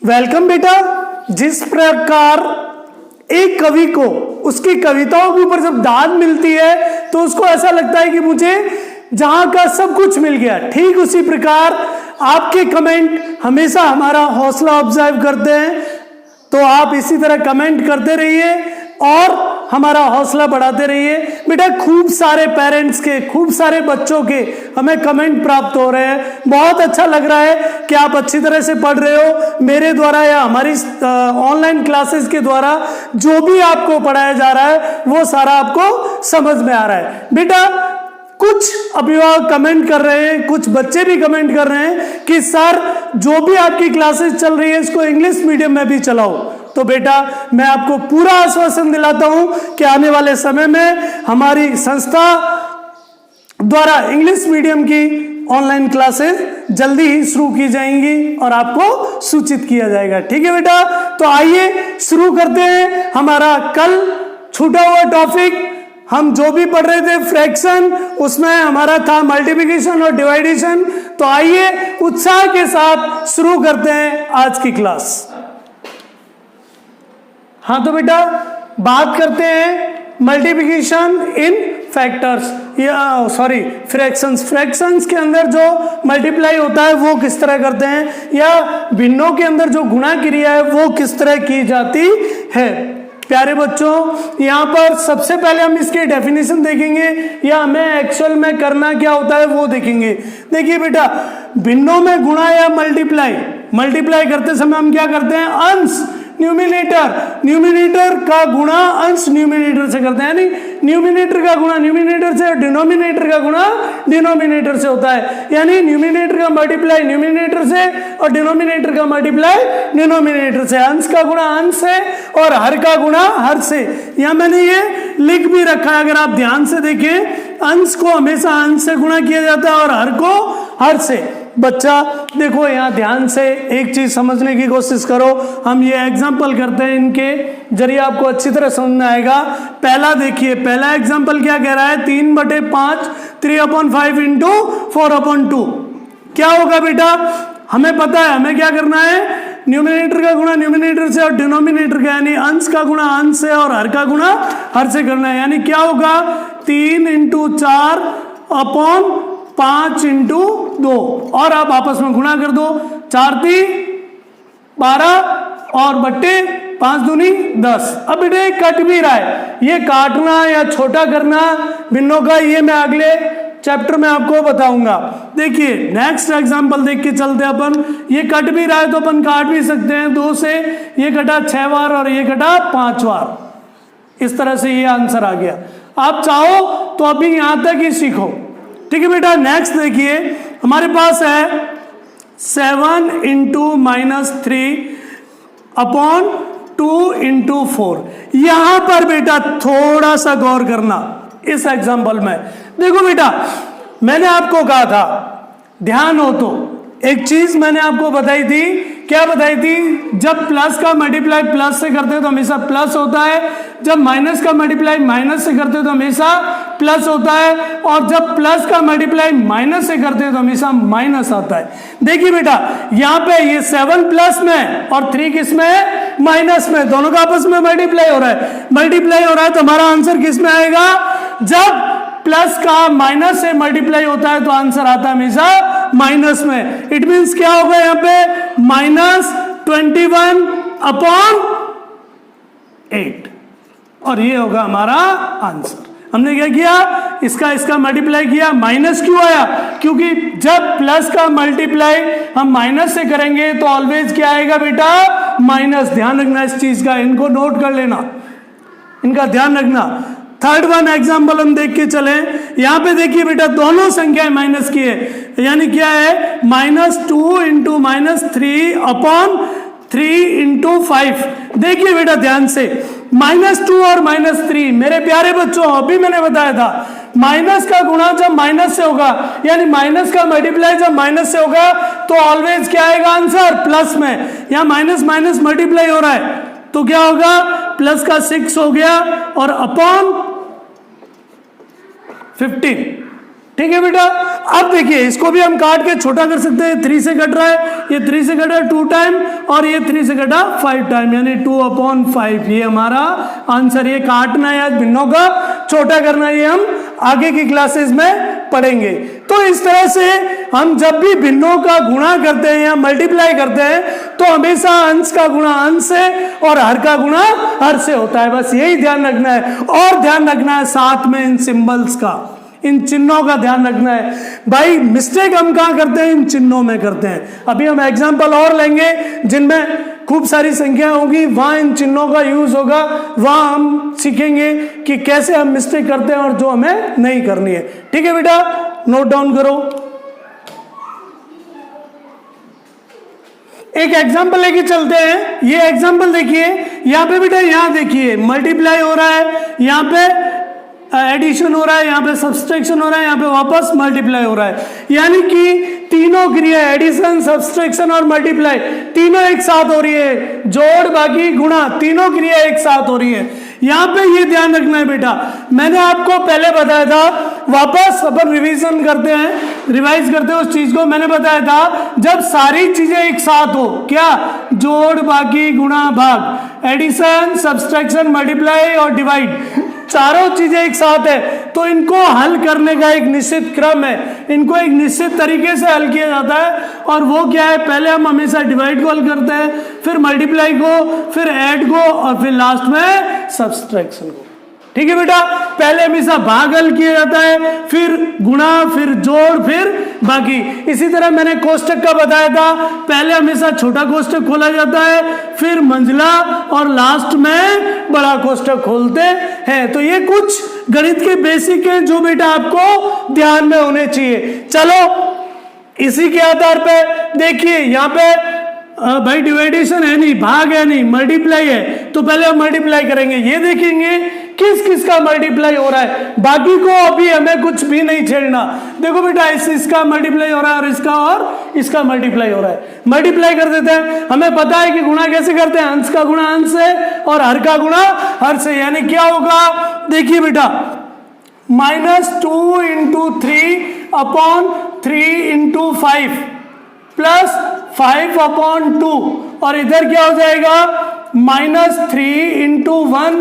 Welcome बेटा। जिस प्रकार एक कवि को उसकी कविताओं के ऊपर जब दाद मिलती है तो उसको ऐसा लगता है कि मुझे जहां का सब कुछ मिल गया, ठीक उसी प्रकार आपके कमेंट हमेशा हमारा हौसला ऑब्जर्व करते हैं। तो आप इसी तरह कमेंट करते रहिए और हमारा हौसला बढ़ाते रहिए। बेटा खूब सारे पेरेंट्स के, खूब सारे बच्चों के हमें कमेंट प्राप्त हो रहे हैं। बहुत अच्छा लग रहा है कि आप अच्छी तरह से पढ़ रहे हो। मेरे द्वारा या हमारी ऑनलाइन क्लासेस के द्वारा जो भी आपको पढ़ाया जा रहा है वो सारा आपको समझ में आ रहा है। बेटा कुछ अभिभावक कमेंट कर रहे हैं, कुछ बच्चे भी कमेंट कर रहे हैं कि सर जो भी आपकी क्लासेस चल रही है इसको इंग्लिश मीडियम में भी चलाओ। तो बेटा मैं आपको पूरा आश्वासन दिलाता हूं कि आने वाले समय में हमारी संस्था द्वारा इंग्लिश मीडियम की ऑनलाइन क्लासेस जल्दी ही शुरू की जाएंगी और आपको सूचित किया जाएगा। ठीक है बेटा, तो आइए शुरू करते हैं। हमारा कल छूटा हुआ टॉपिक हम जो भी पढ़ रहे थे फ्रैक्शन, उसमें हमारा था मल्टीप्लिकेशन और डिवाइडेशन। तो आइए उत्साह के साथ शुरू करते हैं आज की क्लास। हाँ तो बेटा बात करते हैं मल्टीप्लिकेशन इन फैक्टर्स या सॉरी फ्रैक्शंस। फ्रैक्शंस के अंदर जो मल्टीप्लाई होता है वो किस तरह करते हैं, या भिन्नों के अंदर जो गुणा क्रिया है वो किस तरह की जाती है। प्यारे बच्चों यहाँ पर सबसे पहले हम इसकी डेफिनेशन देखेंगे या हमें एक्चुअल में करना क्या होता है वो देखेंगे। देखिए बेटा भिन्नों में गुणा या मल्टीप्लाई करते समय हम क्या करते हैं, अंश न्यूमिनेटर का गुणा अंश न्यूमिनेटर से करते हैं, यानी न्यूमिनेटर का गुणा न्यूमिनेटर से और डिनोमिनेटर का गुणा डिनोमिनेटर से होता है। यानी न्यूमिनेटर का मल्टीप्लाई न्यूमिनेटर से और डिनोमिनेटर का मल्टीप्लाई डिनोमिनेटर से। अंश का गुणा अंश से और हर का गुणा हर से। यहां मैंने ये लिख भी रखा है, अगर आप ध्यान से देखें अंश को हमेशा अंश से गुणा किया जाता है और हर को हर से। बच्चा देखो यहाँ ध्यान से एक चीज समझने की कोशिश करो। हम ये एग्जाम्पल करते हैं, इनके जरिए आपको अच्छी तरह समझ में आएगा। पहला देखिए, पहला एग्जाम्पल क्या कह रहा है, 3/5 3/5 इंटू 4/2 क्या होगा बेटा, हमें पता है हमें क्या करना है, न्यूमिनेटर का गुणा न्यूमिनेटर से और डिनोमिनेटर का यानी अंश का गुणा अंश से और हर का गुणा हर से करना है। यानी क्या होगा 3 × 4/5 इंटू 2 और आप आपस में गुणा कर दो। 4 × 3 12 और बट्टे 5 दूनी 10। अब बेटे कट भी रहा है, ये काटना या छोटा करना भिन्नों का ये मैं अगले चैप्टर में आपको बताऊंगा। देखिए नेक्स्ट एग्जांपल देख के चलते अपन। ये कट भी रहा है तो अपन काट भी सकते हैं। 2 से ये कटा 6 बार और ये कटा 5 बार। इस तरह से ये आंसर आ गया। आप चाहो तो अभी यहां तक ही सीखो। ठीक है बेटा, नेक्स्ट देखिए हमारे पास है 7 × -3/2 × 4। यहां पर बेटा थोड़ा सा गौर करना इस एग्जाम्पल में। देखो बेटा मैंने आपको कहा था, ध्यान हो तो एक चीज मैंने आपको बताई थी। क्या बताई थी, जब प्लस का मल्टीप्लाई प्लस से करते हैं तो हमेशा प्लस होता है, जब माइनस का मल्टीप्लाई माइनस से करते हैं तो हमेशा प्लस होता है, और जब प्लस का मल्टीप्लाई माइनस से करते हैं तो हमेशा माइनस आता है। देखिए बेटा यहाँ पे ये 7 प्लस में और 3 किस में है, माइनस में। दोनों का आपस में मल्टीप्लाई हो रहा है, तो हमारा आंसर किस में आएगा, जब प्लस का माइनस से मल्टीप्लाई होता है तो आंसर आता है हमेशा माइनस में। इट मींस क्या होगा यहाँ पे -21/8 और ये होगा हमारा आंसर। हमने क्या किया, इसका मल्टीप्लाई किया। माइनस क्यों आया, क्योंकि जब प्लस का मल्टीप्लाई हम माइनस से करेंगे तो ऑलवेज क्या आएगा बेटा, माइनस। ध्यान रखना इस चीज का, इनको नोट कर लेना, इनका ध्यान रखना। थर्ड वन एग्जाम्पल हम देख के चले। यहां पे देखिए बेटा दोनों संख्याएं माइनस की है, यानी क्या है -2 × -3/3 × 5। देखिए बेटा ध्यान से, -2 और -3 मेरे प्यारे बच्चों अभी मैंने बताया था, माइनस का गुणा जब माइनस से होगा यानी माइनस का मल्टीप्लाई जब माइनस से होगा तो ऑलवेज क्या आएगा आंसर, प्लस में। यहां माइनस माइनस मल्टीप्लाई हो रहा है तो क्या होगा, प्लस का 6 हो गया और अपॉन 15 ठीक है बेटा। अब देखिए इसको भी हम काट के छोटा कर सकते हैं, 3 से कट रहा है, ये 3 से कट रहा है 2 टाइम और ये 3 से कटा 5 टाइम, यानी 2/5। ये हमारा आंसर। ये काटना है, आज भिन्नों का छोटा करना, ये हम आगे की क्लासेस में पढ़ेंगे। तो इस तरह से हम जब भी भिन्नों का गुणा करते हैं या मल्टीप्लाई करते हैं तो हमेशा अंश का गुणा अंश से और हर का गुणा हर से होता है। बस यही ध्यान रखना है, और ध्यान रखना है साथ में इन सिंबल्स का, इन चिन्हों का ध्यान रखना है। भाई मिस्टेक हम कहां करते हैं? इन चिन्हों में करते हैं। अभी हम एग्जांपल और लेंगे जिनमें खूब सारी संख्या होगी, वहां इन चिन्हों का यूज होगा, वहां हम सीखेंगे कि कैसे हम मिस्टेक करते हैं और जो हमें नहीं करनी है। ठीक है बेटा, नोट डाउन करो। एक एग्जांपल लेके चलते हैं। ये एग्जांपल देखिए, यहां पे बेटा, यहां देखिए मल्टीप्लाई हो रहा है, यहां पे एडिशन हो रहा है, यहाँ पे सब्सट्रैक्शन हो रहा है, यहाँ पे वापस मल्टीप्लाई हो रहा है। यानी कि तीनों क्रिया, एडिशन, सब्सट्रैक्शन और मल्टीप्लाई, तीनों एक साथ हो रही है। जोड़ बाकी गुणा, तीनों क्रिया एक साथ हो रही है। यहाँ पे ये ध्यान रखना है बेटा, मैंने आपको पहले बताया था, वापस अपन रिवीजन करते हैं, रिवाइज करते हैं उस चीज को। मैंने बताया था जब सारी चीजें एक साथ हो, क्या? जोड़ बाकी गुणा भाग, एडिशन, सब्सट्रैक्शन, मल्टीप्लाई और डिवाइड, चारों चीजें एक साथ है, तो इनको हल करने का एक निश्चित क्रम है, इनको एक निश्चित तरीके से हल किया जाता है। और वो क्या है? पहले हम हमेशा डिवाइड को हल करते हैं, फिर मल्टीप्लाई को, फिर ऐड को और फिर लास्ट में सब्सट्रैक्शन को। ठीक है बेटा, पहले हमेशा भाग हल किया जाता है, फिर गुणा, फिर जोड़, फिर बाकी। इसी तरह मैंने कोष्टक का बताया था, पहले हमेशा छोटा कोष्टक खोला जाता है, फिर मंझला और लास्ट में बड़ा कोष्टक खोलते हैं। तो ये कुछ गणित के बेसिक हैं जो बेटा आपको ध्यान में होने चाहिए। चलो इसी के आधार पे देखिए, यहाँ पे भाई डिवाइडेशन है नहीं, भाग है नहीं, मल्टीप्लाई है, तो पहले हम मल्टीप्लाई करेंगे। ये देखेंगे किस किस का मल्टीप्लाई हो रहा है, बाकी को अभी हमें कुछ भी नहीं छेड़ना। देखो बेटा, इसका मल्टीप्लाई हो रहा है और इसका मल्टीप्लाई हो रहा है। मल्टीप्लाई कर देते हैं, हमें पता है कि गुणा कैसे करते हैं, अंश का गुणा अंश से और हर का गुणा हर से। यानी क्या होगा? देखिए बेटा, -2 × 3/3 × 5 प्लस 5/2 और इधर क्या हो जाएगा? -3 ×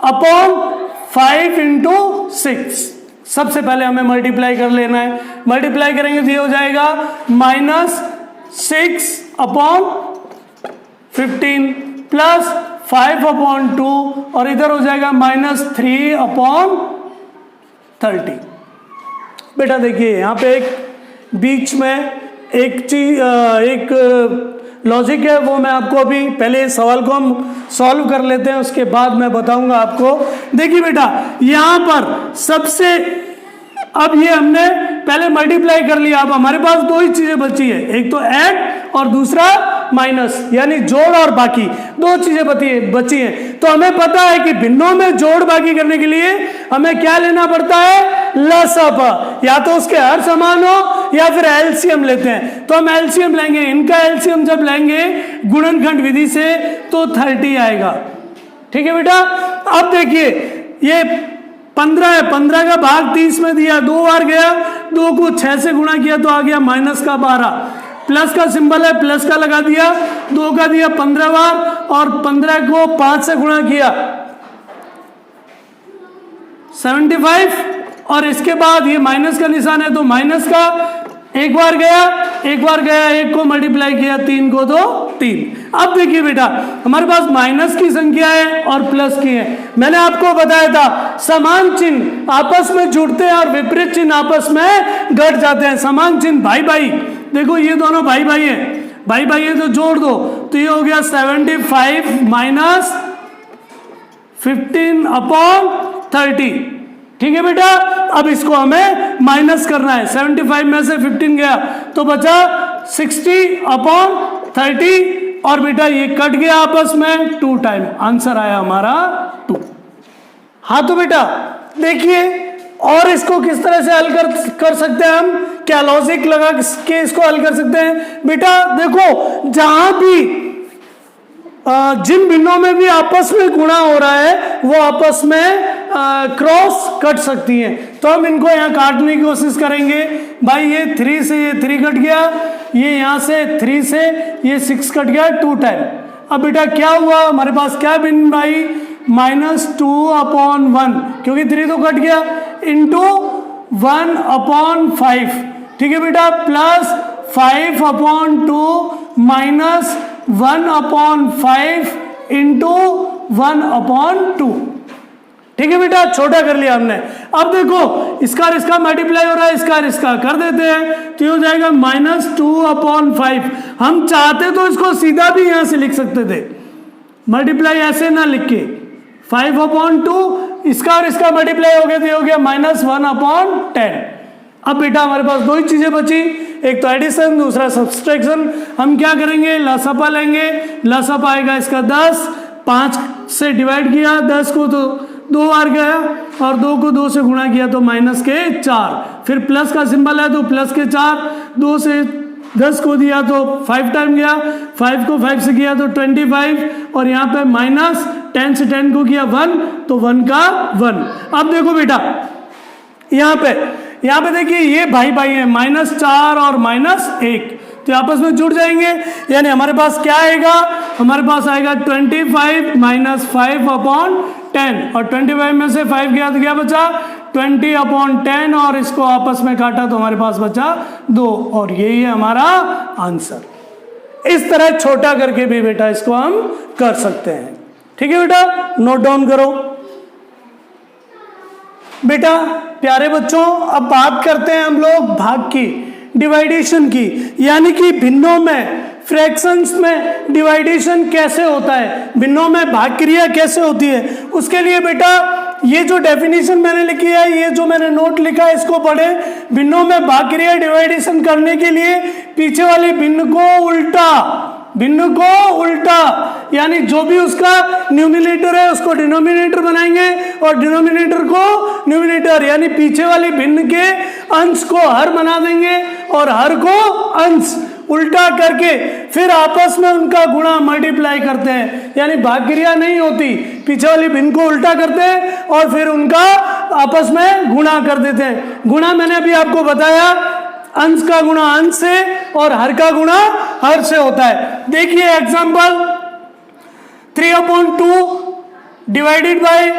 1/5 × 6। सबसे पहले हमें मल्टीप्लाई कर लेना है, मल्टीप्लाई करेंगे तो ये हो जाएगा -6/15 प्लस 5/2 और इधर हो जाएगा -3/30। बेटा देखिए, यहाँ पे एक बीच में एक चीज, एक लॉजिक है, वो मैं आपको अभी पहले इस सवाल को हम सॉल्व कर लेते हैं, उसके बाद मैं बताऊंगा आपको। देखिए बेटा, यहां पर सबसे, अब ये हमने पहले मल्टीप्लाई कर लिया, अब हमारे पास दो ही चीजें बची है, एक तो ऐड और दूसरा माइनस, यानी जोड़ और बाकी, दो चीजें बची हैं। तो हमें पता है कि भिन्नों में जोड़ बाकी करने के लिए हमें क्या लेना पड़ता है? लसाअ, या तो उसके हर समान हो या फिर एलसीएम लेते हैं। तो हम एलसीएम लेंगे, इनका एलसीएम जब लेंगे गुणनखंड विधि से तो 30 आएगा। ठीक है बेटा, अब देखिए ये 15 है, 15 का भाग 30 में दिया, 2 बार गया, 2 को 6 से गुणा किया तो आ गया -12, प्लस का सिंबल है, प्लस का लगा दिया, 2 का दिया 15 बार और 15 को 5 से गुणा किया 75 और इसके बाद ये माइनस का निशान है तो माइनस का एक बार गया, एक को मल्टीप्लाई किया, 3 को तो 3। अब देखिए बेटा, हमारे पास माइनस की संख्या है और प्लस की है। मैंने आपको बताया था समान चिन्ह आपस में जुड़ते हैं और विपरीत चिन्ह आपस में घट जाते हैं। समान चिन्ह भाई भाई, देखो ये दोनों भाई भाई हैं, भाई भाई है तो जोड़ दो, तो ये हो गया 75 माइनस 15/30। ठीक है बेटा, अब इसको हमें माइनस करना है, 75 में से 15 गया तो बचा 60/30 और बेटा ये कट गया आपस में 2 टाइम, आंसर आया हमारा 2। हाँ तो बेटा देखिए, और इसको किस तरह से हल कर सकते हैं हम, क्या लॉजिक लगा के इसको हल कर सकते हैं? बेटा देखो, जहां भी जिन भिन्नों में भी आपस में गुणा हो रहा है वो आपस में क्रॉस कट सकती हैं, तो हम इनको यहाँ काटने की कोशिश करेंगे। भाई ये 3 से ये 3 कट गया, ये यहाँ से 3 से ये 6 कट गया, 2 टाइम। अब बेटा क्या हुआ, हमारे पास क्या बिन भाई, -2/1, क्योंकि 3 तो कट गया, इंटू 1/5, ठीक है बेटा, प्लस 5/2 माइनस 1/5 इंटू 1/2, ठीक है बेटा, छोटा कर लिया हमने। अब देखो इसका और इसका मल्टीप्लाई हो रहा है, इसका और इसका कर देते हैं, तो ये हो जाएगा -2/5। हम चाहते तो इसको सीधा भी यहां से लिख सकते थे, मल्टीप्लाई ऐसे ना लिख के, 5/2 इसका और इसका मल्टीप्लाई हो गया, तो हो गया -1/10। अब बेटा हमारे पास दो ही चीजें बची, एक तो एडिशन, दूसरा सब्सट्रैक्शन। हम क्या करेंगे, लसापा लेंगे, लसापा आएगा इसका 10, 5 से डिवाइड किया 10 को तो 2 बार गया, और 2 को 2 से गुणा किया तो -4, फिर प्लस का सिंबल है तो +4, 2 से 10 को दिया तो 5 टाइम गया, 5 को 5 से किया तो 25, और यहाँ पे -10 से 10 को किया 1, तो 1 का 1। अब देखो बेटा यहाँ पे देखिए ये भाई भाई है, -4 और -1, तो आपस में जुड़ जाएंगे, यानी हमारे पास क्या आएगा, हमारे पास आएगा 25 -5/10, और 25 में से 5 गया तो क्या बचा 20/10, और इसको आपस में काटा तो हमारे पास बचा 2, और यही है हमारा आंसर। इस तरह छोटा करके भी बेटा इसको हम कर सकते हैं, ठीक है बेटा, नोट डाउन करो। बेटा प्यारे बच्चों, अब बात करते हैं हम लोग भाग की, डिवाइडेशन की, यानी कि भिन्नों में, फ्रैक्शंस में डिवाइडेशन कैसे होता है, भिन्नों में भाग क्रिया कैसे होती है। उसके लिए बेटा ये जो डेफिनेशन मैंने लिखी है, ये जो मैंने नोट लिखा है, इसको पढ़े। भिन्नों में भाग क्रिया डिवाइडेशन करने के लिए पीछे वाले भिन्न को उल्टा, यानी जो भी उसका न्यूमिनेटर है उसको डिनोमिनेटर बनाएंगे, और डिनोमिनेटर को न्यूमिनेटर, यानी पीछे वाले भिन्न के अंश को हर बना देंगे, और हर को अंश, उल्टा करके फिर आपस में उनका गुणा मल्टीप्लाई करते हैं, यानी भाग क्रिया नहीं होती, पीछे वाली भिन्न को उल्टा करते हैं और फिर उनका आपस में गुणा कर देते हैं। गुणा मैंने अभी आपको बताया, अंश का गुणा अंश से और हर का गुणा हर से होता है। देखिए एग्जांपल, 3/2 डिवाइडेड बाय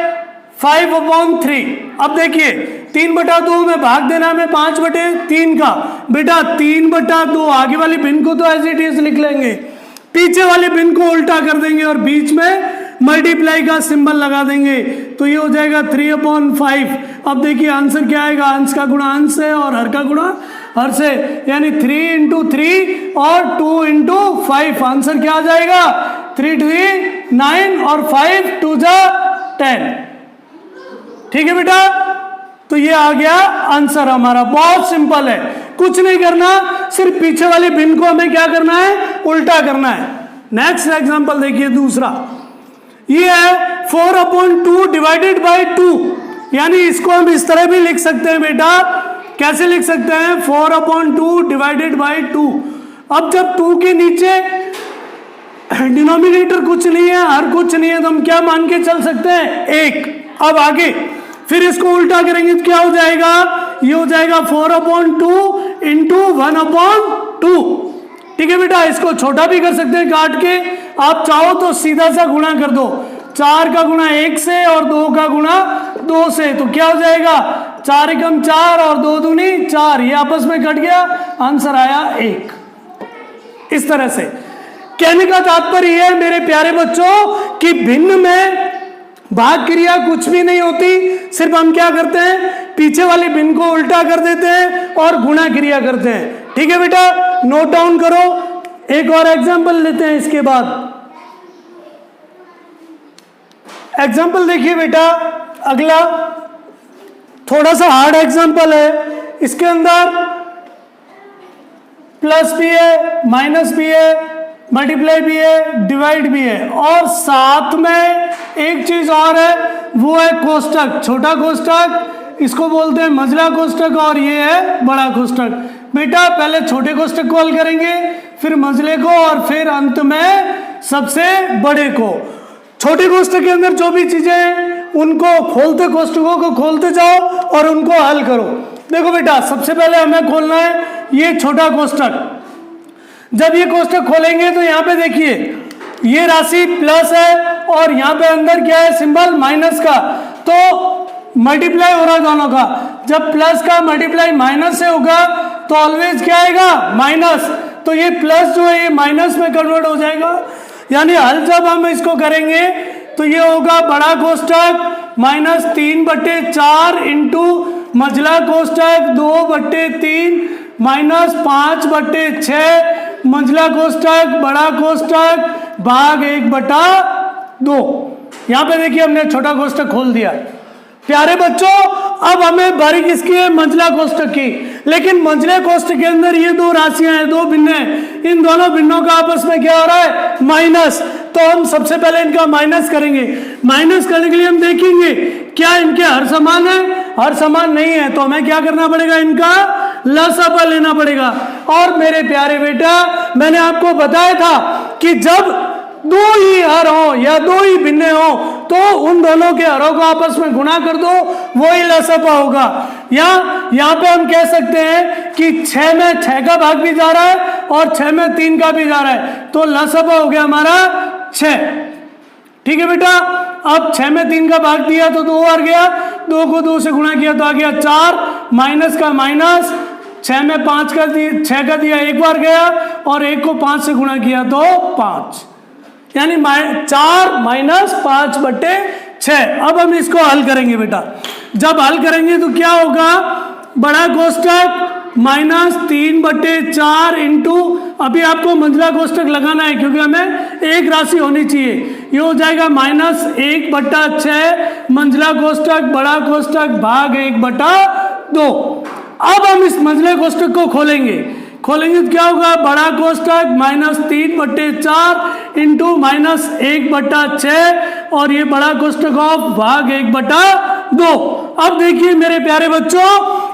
5/3। अब देखिए 3/2 में भाग देना में 5/3 का, बेटा 3/2 आगे वाली भिन्न को तो एज इट इज लिख लेंगे, पीछे वाले भिन्न को उल्टा कर देंगे और बीच में मल्टीप्लाई का सिंबल लगा देंगे, तो ये हो जाएगा 3/5। अब देखिए आंसर क्या आएगा, अंश का गुणा अंश से और हर का गुणा हर से, यानी 3 × 3 और 2 × 5। आंसर क्या आ जाएगा, 3 × 3 9 और 5 × 2 10। ठीक है बेटा, तो ये आ गया आंसर हमारा, बहुत सिंपल है, कुछ नहीं करना, सिर्फ पीछे वाले भिन्न को हमें क्या करना है, उल्टा करना है। नेक्स्ट एग्जांपल देखिए दूसरा, ये है 4/2 डिवाइडेड बाय 2, यानी इसको हम इस तरह भी लिख सकते हैं बेटा, कैसे लिख सकते हैं, 4/2 डिवाइडेड बाय 2। अब जब 2 के नीचे डिनोमिनेटर कुछ नहीं है, हर कुछ नहीं है, तो हम क्या मान के चल सकते हैं, 1। अब आगे फिर इसको उल्टा करेंगे तो क्या हो जाएगा, ये हो जाएगा 4/2 × 1/2। ठीक है बेटा, इसको छोटा भी कर सकते हैं काट के, आप चाहो तो सीधा सा गुणा कर दो, 4 का गुणा 1 से और 2 का गुणा 2 से, तो क्या हो जाएगा 4 × 4 और 2 दूनी 4, ये आपस में कट गया, आंसर आया 1। इस तरह से कहने का तात्पर्य यह है मेरे प्यारे बच्चों कि भिन्न में भाग क्रिया कुछ भी नहीं होती, सिर्फ हम क्या करते हैं, पीछे वाले भिन्न को उल्टा कर देते हैं और गुणा क्रिया करते हैं। ठीक है बेटा, नोट डाउन करो। एक और एग्जांपल लेते हैं इसके बाद। एग्जांपल देखिए बेटा, अगला थोड़ा सा हार्ड एग्जांपल है, इसके अंदर प्लस भी है, माइनस भी है, मल्टीप्लाई भी है, डिवाइड भी है, और साथ में एक चीज और है, वो है कोष्टक, छोटा कोष्टक, इसको बोलते हैं मंझला कोष्टक, और ये है बड़ा कोष्टक। बेटा पहले छोटे कोष्टक को हल करेंगे, फिर मंझले को, और फिर अंत में सबसे बड़े को। छोटे कोष्टक के अंदर जो भी चीजें हैं उनको खोलते, कोष्टकों को खोलते जाओ और उनको हल करो। देखो बेटा, सबसे पहले हमें खोलना है ये छोटा कोष्टक। जब ये कोष्टक खोलेंगे तो यहाँ पे देखिए ये राशि प्लस है और यहाँ पे अंदर क्या है, सिंबल माइनस का, तो मल्टीप्लाई हो रहा है दोनों का। जब प्लस का मल्टीप्लाई माइनस से होगा तो ऑलवेज क्या आएगा, माइनस। तो ये प्लस जो है ये माइनस में कन्वर्ट हो जाएगा। यानी हल जब हम इसको करेंगे तो ये होगा बड़ा कोष्टक -3/4 इंटू मझला कोष्टक 2/3 -5/6 मंझला कोष्टक बड़ा कोष्टक भाग 1/2। यहां पे देखिए हमने छोटा कोष्टक खोल दिया। प्यारे बच्चों, अब हमें बारी किसकी है, मंझला कोष्टक की। लेकिन मंझले कोष्टक के अंदर ये दो राशियां हैं, दो भिन्न हैं, इन दोनों भिन्नों का आपस में क्या हो रहा है, माइनस। तो हम सबसे पहले इनका माइनस करेंगे। माइनस करने के लिए हम देखेंगे क्या इनके हर समान है, हर समान नहीं है, तो हमें क्या करना पड़ेगा, इनका लसापा लेना पड़ेगा। और मेरे प्यारे बेटा, मैंने आपको बताया था कि जब दो ही हर हो या दो ही भिन्न हो तो उन दोनों के हरों को आपस में गुणा कर दो, वो ही लसापा होगा। या यहाँ पे हम कह सकते हैं कि 6 में 6 का भाग भी जा रहा है और 6 में 3 का भी जा रहा है, तो लसापा हो गया हमारा 6। ठीक है बेटा, अब 6 में 3 का भाग दिया तो 2 बार गया, 2 को 2 से गुणा किया तो आ गया 4, माइनस का माइनस, 6 में 5 का 6 का दिया, एक बार गया, और 1 को 5 से गुणा किया तो 5, यानी 4 - 5/6। अब हम इसको हल करेंगे बेटा। जब हल करेंगे तो क्या होगा, बड़ा कोष्टक -3/4 इंटू, अभी आपको मंझला कोष्टक लगाना है क्योंकि हमें एक राशि होनी चाहिए, ये हो जाएगा -1/6 मंझला कोष्टक बड़ा कोष्टक भाग 1/2। अब हम इस मंझले कोष्टक को खोलेंगे तो क्या होगा, बड़ा कोष्टक -3/4 इंटू -1/6 और ये बड़ा कोष्टक ऑफ भाग 1/2। अब देखिए मेरे प्यारे बच्चों,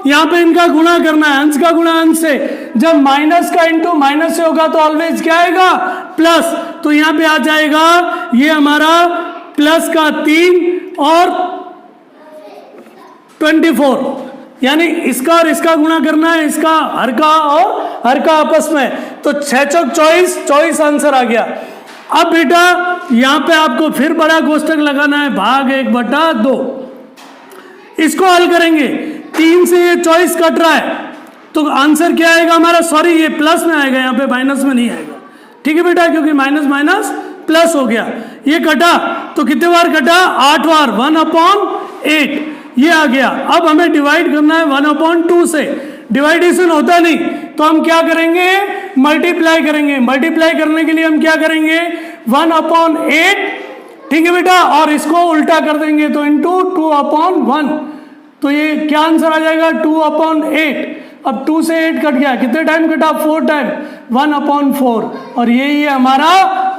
यहाँ पे इनका गुणा करना है, अंश का गुणा अंश से। जब माइनस का इंटू माइनस से होगा तो ऑलवेज क्या आएगा, प्लस। तो यहाँ पे आ जाएगा ये हमारा प्लस का 3 और 24, यानी इसका और इसका गुणा करना है, इसका हर का और हर का आपस में, तो 6 चौक 24 आंसर आ गया। अब बेटा यहां पे आपको फिर बड़ा कोष्टक लगाना है, भाग 1/2। इसको हल करेंगे, 3 से ये 24 कट रहा है तो आंसर क्या आएगा हमारा, सॉरी ये प्लस में आएगा, यहाँ पे माइनस में नहीं आएगा। ठीक है बेटा, क्योंकि माइनस माइनस प्लस हो गया। ये कटा तो कितने बार कटा, 8 बार, 1/8 ये आ गया। अब हमें डिवाइड करना है 1/2 से। डिवाइडेशन होता नहीं तो हम क्या करेंगे, मल्टीप्लाई करेंगे। मल्टीप्लाई करने के लिए हम क्या करेंगे, 1/8, ठीक है बेटा, और इसको उल्टा कर देंगे तो इंटू 2/1, तो ये क्या आंसर आ जाएगा, 2/8। अब 2 से 8 कट गया, कितने टाइम कटा, 4 टाइम, 1/4, और यही है हमारा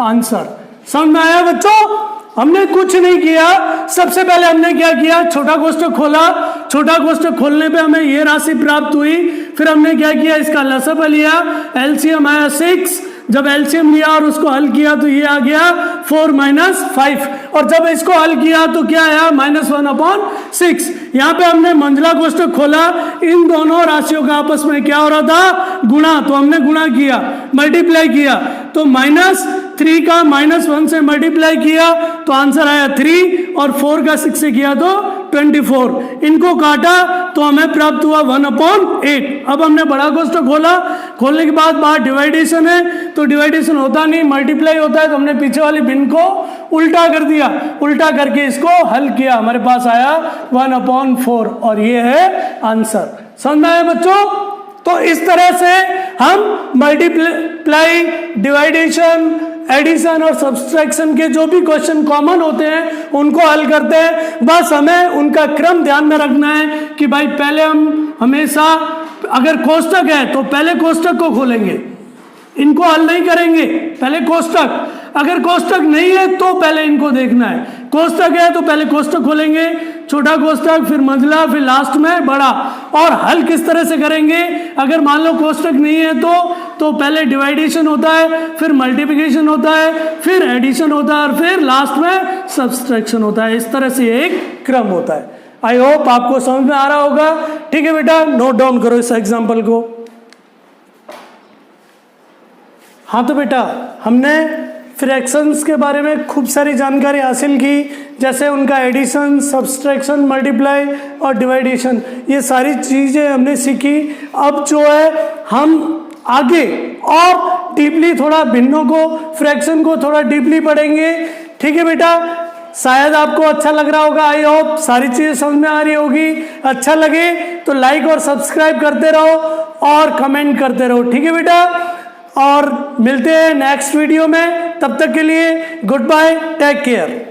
आंसर। समझ में आया बच्चों? हमने कुछ नहीं किया, सबसे पहले हमने क्या किया, छोटा कोष्टक खोला। छोटा कोष्टक खोलने पे हमें ये राशि प्राप्त हुई। फिर हमने क्या किया, इसका लसापा लिया, एलसीएम आया 6। जब एलसीएम लिया और उसको हल किया तो ये आ गया 4 - 5, और जब इसको हल किया तो क्या आया, -1/6। यहाँ पे हमने मंझला कोष्टक खोला, इन दोनों राशियों का आपस में क्या हो रहा था, गुणा। तो हमने गुणा किया, मल्टीप्लाई किया, तो -3 का -1 से मल्टीप्लाई किया तो आंसर आया 3, और 4 का 6 से किया तो 24। इनको काटा तो हमें प्राप्त हुआ 1/8। अब हमने बड़ा कोष्टक खोला, खोलने के बाद बाहर डिवाइडेशन है तो डिवाइडेशन होता नहीं, मल्टीप्लाई होता है, तो हमने पीछे वाली भिन्न को उल्टा कर दिया। उल्टा करके इसको हल किया, हमारे पास आया 1/4, और ये है आंसर। समझ में आया बच्चों? तो इस तरह से हम मल्टीप्लाई, डिवाइडेशन, एडिशन और सब्सट्रैक्शन के जो भी क्वेश्चन कॉमन होते हैं उनको हल करते हैं। बस हमें उनका क्रम ध्यान में रखना है कि भाई पहले हम हमेशा, अगर कोष्टक है तो पहले कोष्टक को खोलेंगे, इनको हल नहीं करेंगे, पहले कोष्टक। अगर कोष्टक नहीं है तो पहले इनको देखना है। कोष्टक है तो पहले कोष्टक खोलेंगे, छोटा कोष्टक, फिर मंझला, फिर लास्ट में बड़ा। और हल किस तरह से करेंगे, अगर मान लो कोष्टक नहीं है तो तो पहले डिवाइडेशन होता है, फिर मल्टीप्लिकेशन होता है, फिर एडिशन होता है और फिर लास्ट में सब्सट्रैक्शन होता है। इस तरह से एक क्रम होता है। आई होप आपको समझ में आ रहा होगा। ठीक है बेटा, नोट डाउन करो इस एग्जाम्पल को। हाँ तो बेटा, हमने फ्रैक्शंस के बारे में खूब सारी जानकारी हासिल की, जैसे उनका एडिशन, सब्सट्रैक्शन, मल्टीप्लाई और डिवाइडेशन, ये सारी चीज़ें हमने सीखी। अब जो है हम आगे और डीपली थोड़ा भिन्नों को, फ्रैक्शन को थोड़ा डीपली पढ़ेंगे। ठीक है बेटा, शायद आपको अच्छा लग रहा होगा। आई होप सारी चीज़ें समझ में आ रही होगी। अच्छा लगे तो लाइक और सब्सक्राइब करते रहो और कमेंट करते रहो। ठीक है बेटा, और मिलते हैं नेक्स्ट वीडियो में। तब तक के लिए गुड बाय, टेक केयर।